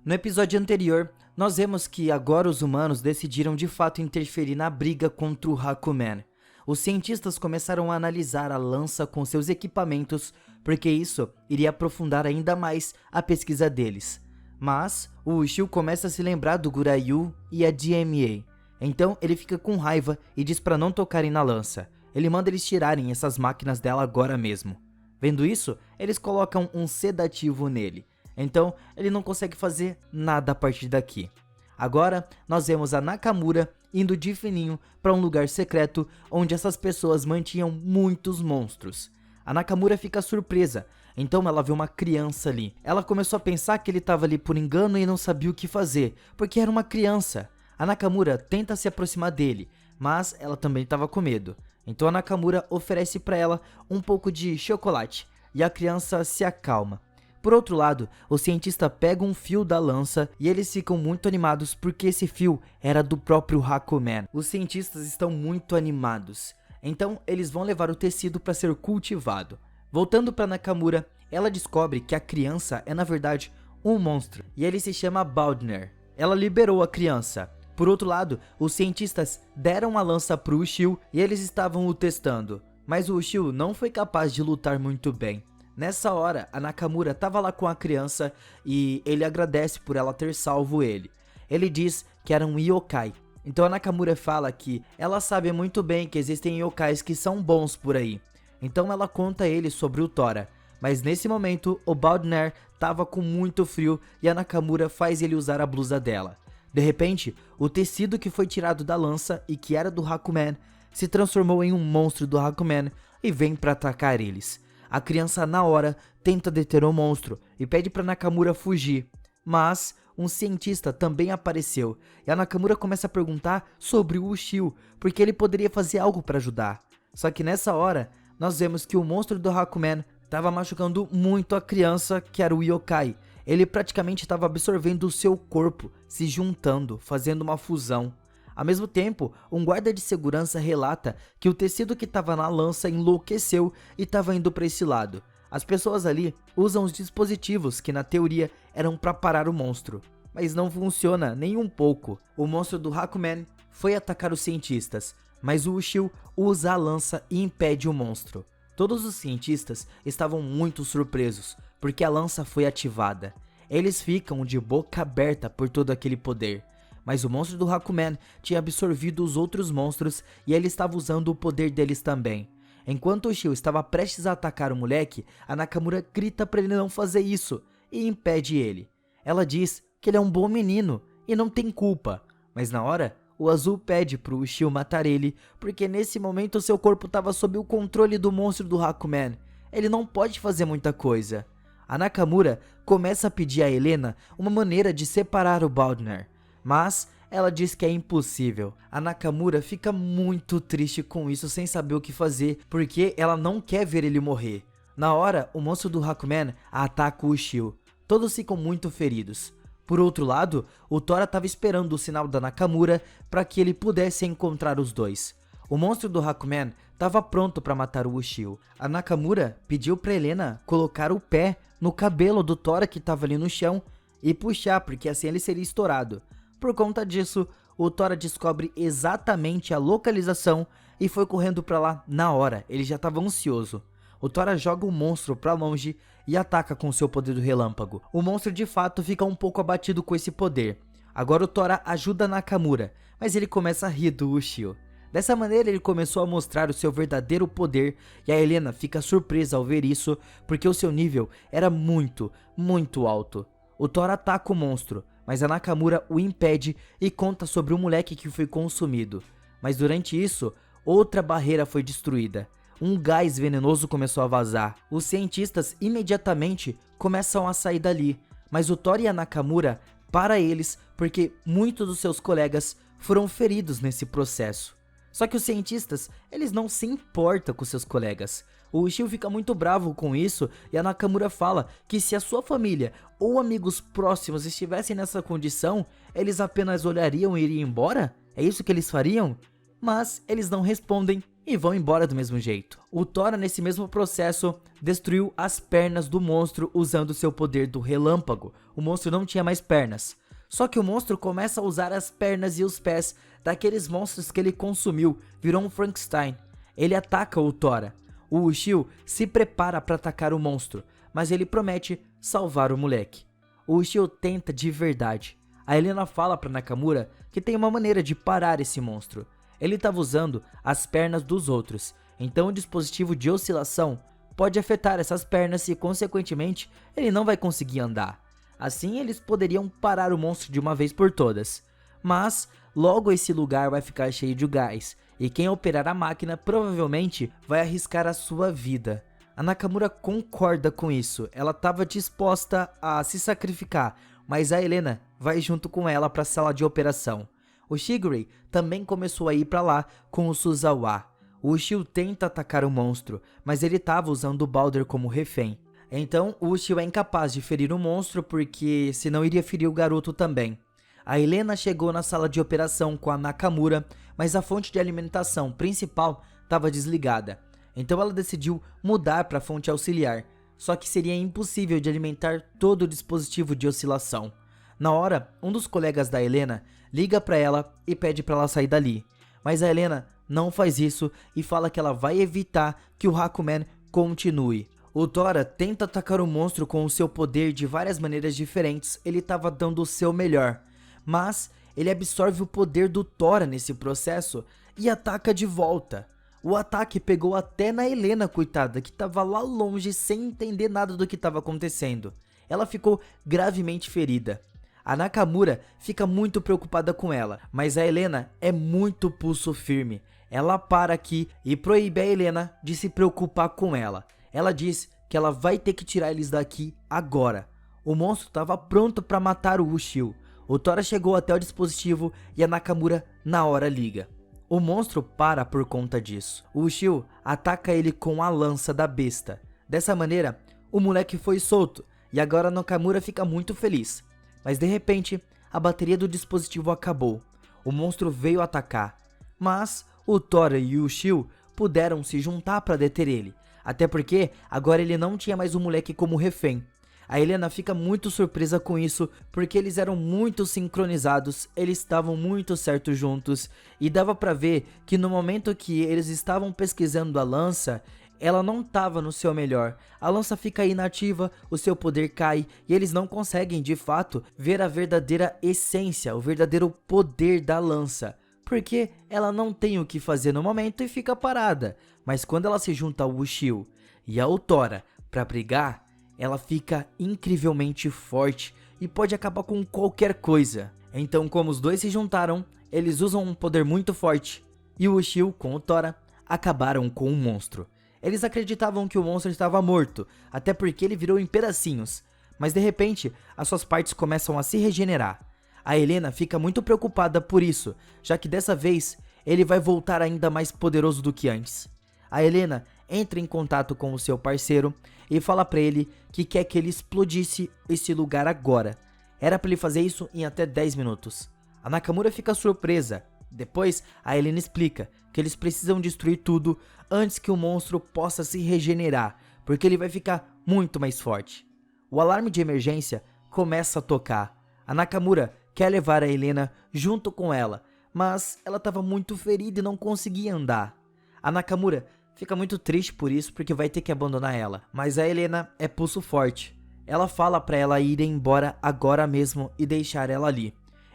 No episódio anterior, nós vemos que agora os humanos decidiram de fato interferir na briga contra o Hakuman. Os cientistas começaram a analisar a lança com seus equipamentos, porque isso iria aprofundar ainda mais a pesquisa deles. Mas o Ushio começa a se lembrar do Guryu e a DMA. Então ele fica com raiva e diz para não tocarem na lança. Ele manda eles tirarem essas máquinas dela agora mesmo. Vendo isso, eles colocam um sedativo nele. Então ele não consegue fazer nada a partir daqui. Agora nós vemos a Nakamura indo de fininho para um lugar secreto onde essas pessoas mantinham muitos monstros. A Nakamura fica surpresa, então ela vê uma criança ali. Ela começou a pensar que ele estava ali por engano e não sabia o que fazer, porque era uma criança. A Nakamura tenta se aproximar dele, mas ela também estava com medo. Então a Nakamura oferece para ela um pouco de chocolate e a criança se acalma. Por outro lado, o cientista pega um fio da lança e eles ficam muito animados porque esse fio era do próprio Hakuman. Os cientistas estão muito animados, então eles vão levar o tecido para ser cultivado. Voltando para Nakamura, ela descobre que a criança é na verdade um monstro e ele se chama Baldner. Ela liberou a criança. Por outro lado, os cientistas deram a lança para o Ushio e eles estavam o testando, mas o Ushio não foi capaz de lutar muito bem. Nessa hora, a Nakamura estava lá com a criança e ele agradece por ela ter salvo ele. Ele diz que era um yokai. Então a Nakamura fala que ela sabe muito bem que existem yokais que são bons por aí. Então ela conta a ele sobre o Tora. Mas nesse momento, o Baldner estava com muito frio e a Nakamura faz ele usar a blusa dela. De repente, o tecido que foi tirado da lança e que era do Hakuman se transformou em um monstro do Hakuman e vem para atacar eles. A criança na hora tenta deter o monstro e pede para Nakamura fugir, mas um cientista também apareceu e a Nakamura começa a perguntar sobre o Ushio, porque ele poderia fazer algo para ajudar. Só que nessa hora, nós vemos que o monstro do Hakuman estava machucando muito a criança, que era o yokai. Ele praticamente estava absorvendo o seu corpo, se juntando, fazendo uma fusão. Ao mesmo tempo, um guarda de segurança relata que o tecido que estava na lança enlouqueceu e estava indo para esse lado. As pessoas ali usam os dispositivos que na teoria eram para parar o monstro, mas não funciona nem um pouco. O monstro do Hakuman foi atacar os cientistas, mas o Ushio usa a lança e impede o monstro. Todos os cientistas estavam muito surpresos, porque a lança foi ativada. Eles ficam de boca aberta por todo aquele poder. Mas o monstro do Hakuman tinha absorvido os outros monstros e ele estava usando o poder deles também. Enquanto o Ushio estava prestes a atacar o moleque, a Nakamura grita para ele não fazer isso e impede ele. Ela diz que ele é um bom menino e não tem culpa, mas na hora, o Azul pede para o Ushio matar ele, porque nesse momento seu corpo estava sob o controle do monstro do Hakuman. Ele não pode fazer muita coisa. A Nakamura começa a pedir a Helena uma maneira de separar o Baldner, mas ela diz que é impossível. A Nakamura fica muito triste com isso, sem saber o que fazer, porque ela não quer ver ele morrer. Na hora, o monstro do Hakuman ataca o Ushio. Todos ficam muito feridos. Por outro lado, o Tora estava esperando o sinal da Nakamura para que ele pudesse encontrar os dois. O monstro do Hakuman estava pronto para matar o Ushio. A Nakamura pediu para Helena colocar o pé no cabelo do Tora que estava ali no chão e puxar, porque assim ele seria estourado. Por conta disso, o Tora descobre exatamente a localização e foi correndo para lá na hora, ele já estava ansioso. O Tora joga o monstro para longe e ataca com seu poder do relâmpago. O monstro de fato fica um pouco abatido com esse poder. Agora o Tora ajuda Nakamura, mas ele começa a rir do Ushio. Dessa maneira ele começou a mostrar o seu verdadeiro poder e a Helena fica surpresa ao ver isso, porque o seu nível era muito, muito alto. O Tora ataca o monstro, mas a Nakamura o impede e conta sobre o moleque que foi consumido. Mas durante isso, outra barreira foi destruída. Um gás venenoso começou a vazar. Os cientistas imediatamente começam a sair dali, mas o Tora e a Nakamura para eles porque muitos dos seus colegas foram feridos nesse processo. Só que os cientistas, eles não se importam com seus colegas. O Ushio fica muito bravo com isso e a Nakamura fala que se a sua família ou amigos próximos estivessem nessa condição, eles apenas olhariam e iriam embora? É isso que eles fariam? Mas eles não respondem e vão embora do mesmo jeito. O Tora, nesse mesmo processo, destruiu as pernas do monstro usando seu poder do relâmpago. o monstro não tinha mais pernas. Só que o monstro começa a usar as pernas e os pés daqueles monstros que ele consumiu, virou um Frankenstein. Ele ataca o Tora. O Ushio se prepara para atacar o monstro, mas ele promete salvar o moleque. O Ushio tenta de verdade. A Helena fala para Nakamura que tem uma maneira de parar esse monstro. Ele estava usando as pernas dos outros, então o dispositivo de oscilação pode afetar essas pernas e, consequentemente, ele não vai conseguir andar. Assim, eles poderiam parar o monstro de uma vez por todas. Mas, logo esse lugar vai ficar cheio de gás, e quem operar a máquina provavelmente vai arriscar a sua vida. A Nakamura concorda com isso, ela estava disposta a se sacrificar, mas a Helena vai junto com ela para a sala de operação. O Shigure também começou a ir para lá com o Suzawa. O Ushio tenta atacar o monstro, mas ele estava usando o Balder como refém. Então o Ushio é incapaz de ferir o monstro porque senão iria ferir o garoto também. A Helena chegou na sala de operação com a Nakamura, mas a fonte de alimentação principal estava desligada. Então ela decidiu mudar para a fonte auxiliar, só que seria impossível de alimentar todo o dispositivo de oscilação. Na hora, um dos colegas da Helena liga para ela e pede para ela sair dali, mas a Helena não faz isso e fala que ela vai evitar que o Hakuman continue. O Tora tenta atacar o monstro com o seu poder de várias maneiras diferentes, ele estava dando o seu melhor, mas ele absorve o poder do Tora nesse processo e ataca de volta. O ataque pegou até na Helena, coitada, que estava lá longe sem entender nada do que estava acontecendo. Ela ficou gravemente ferida. A Nakamura fica muito preocupada com ela, mas a Helena é muito pulso firme. Ela para aqui e proíbe a Helena de se preocupar com ela. Ela diz que ela vai ter que tirar eles daqui agora. O monstro estava pronto para matar o Ushio. O Tora chegou até o dispositivo e a Nakamura na hora liga. O monstro para por conta disso. O Ushio ataca ele com a lança da besta. Dessa maneira, o moleque foi solto e agora a Nakamura fica muito feliz. Mas de repente, a bateria do dispositivo acabou. O monstro veio atacar, mas o Tora e o Ushio puderam se juntar para deter ele. Até porque agora ele não tinha mais o moleque como refém. A Helena fica muito surpresa com isso, porque eles eram muito sincronizados, eles estavam muito certos juntos, e dava pra ver que no momento que eles estavam pesquisando a lança, ela não estava no seu melhor. A lança fica inativa, o seu poder cai, e eles não conseguem de fato ver a verdadeira essência, o verdadeiro poder da lança, porque ela não tem o que fazer no momento e fica parada. Mas quando ela se junta ao Ushio e ao Tora pra brigar, ela fica incrivelmente forte e pode acabar com qualquer coisa. Então, como os dois se juntaram, eles usam um poder muito forte, e o Ushio com o Tora acabaram com o monstro. Eles acreditavam que o monstro estava morto, até porque ele virou em pedacinhos, mas de repente as suas partes começam a se regenerar. A Helena fica muito preocupada por isso, já que dessa vez ele vai voltar ainda mais poderoso do que antes. A Helena entra em contato com o seu parceiro e fala pra ele que quer que ele explodisse esse lugar agora. Era pra ele fazer isso em até 10 minutos. A Nakamura fica surpresa. Depois, a Helena explica que eles precisam destruir tudo antes que o monstro possa se regenerar, porque ele vai ficar muito mais forte. O alarme de emergência começa a tocar. A Nakamura quer levar a Helena junto com ela, mas ela estava muito ferida e não conseguia andar. A Nakamura fica muito triste por isso, porque vai ter que abandonar ela. Mas a Helena é pulso forte. Ela fala pra ela ir embora agora mesmo e deixar ela ali.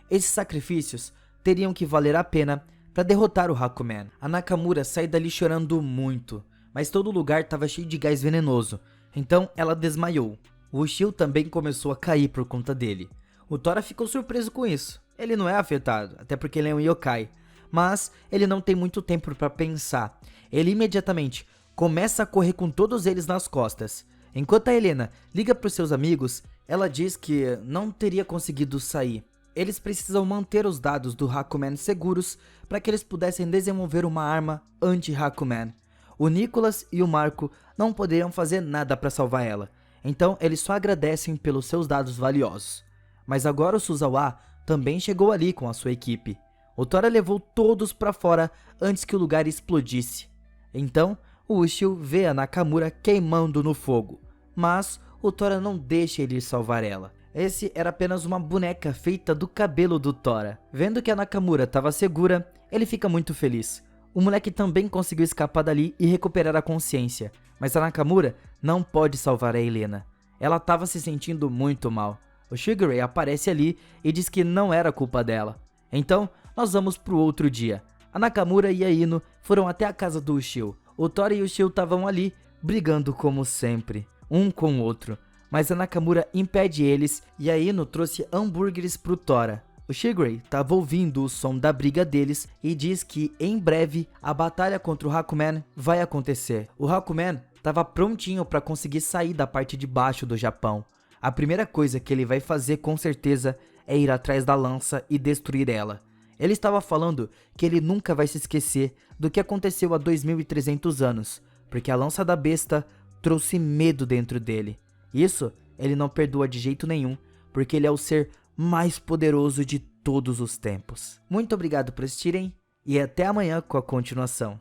Esses sacrifícios teriam que valer a pena para derrotar o Hakuman. A Nakamura sai dali chorando muito, mas todo lugar estava cheio de gás venenoso, então ela desmaiou. O Ushio também começou a cair por conta dele. O Tora ficou surpreso com isso. Ele não é afetado, até porque ele é um yokai, mas ele não tem muito tempo para pensar. Ele imediatamente começa a correr com todos eles nas costas. Enquanto a Helena liga para os seus amigos, ela diz que não teria conseguido sair. Eles precisam manter os dados do Hakuman seguros para que eles pudessem desenvolver uma arma anti-Hakuman. O Nicholas e o Marco não poderiam fazer nada para salvar ela, então eles só agradecem pelos seus dados valiosos. Mas agora o Suzawa também chegou ali com a sua equipe. O Tora levou todos para fora antes que o lugar explodisse. Então, o Ushio vê a Nakamura queimando no fogo, mas o Tora não deixa ele salvar ela. esse era apenas uma boneca feita do cabelo do Tora. Vendo que a Nakamura estava segura, ele fica muito feliz. O moleque também conseguiu escapar dali e recuperar a consciência, mas a Nakamura não pode salvar a Helena. Ela estava se sentindo muito mal. O Sugar Ray aparece ali e diz que não era culpa dela. Então, nós vamos pro outro dia. A Nakamura e a Ino foram até a casa do Ushio. O Tora e o Ushio estavam ali, brigando como sempre, um com o outro. Mas a Nakamura impede eles e a Ino trouxe hambúrgueres pro Tora. O Shigure estava ouvindo o som da briga deles e diz que em breve a batalha contra o Hakuman vai acontecer. O Hakuman estava prontinho para conseguir sair da parte de baixo do Japão. A primeira coisa que ele vai fazer com certeza é ir atrás da lança e destruir ela. Ele estava falando que ele nunca vai se esquecer do que aconteceu há 2300 anos, porque a lança da besta trouxe medo dentro dele. Isso ele não perdoa de jeito nenhum, porque ele é o ser mais poderoso de todos os tempos. Muito obrigado por assistirem e até amanhã com a continuação.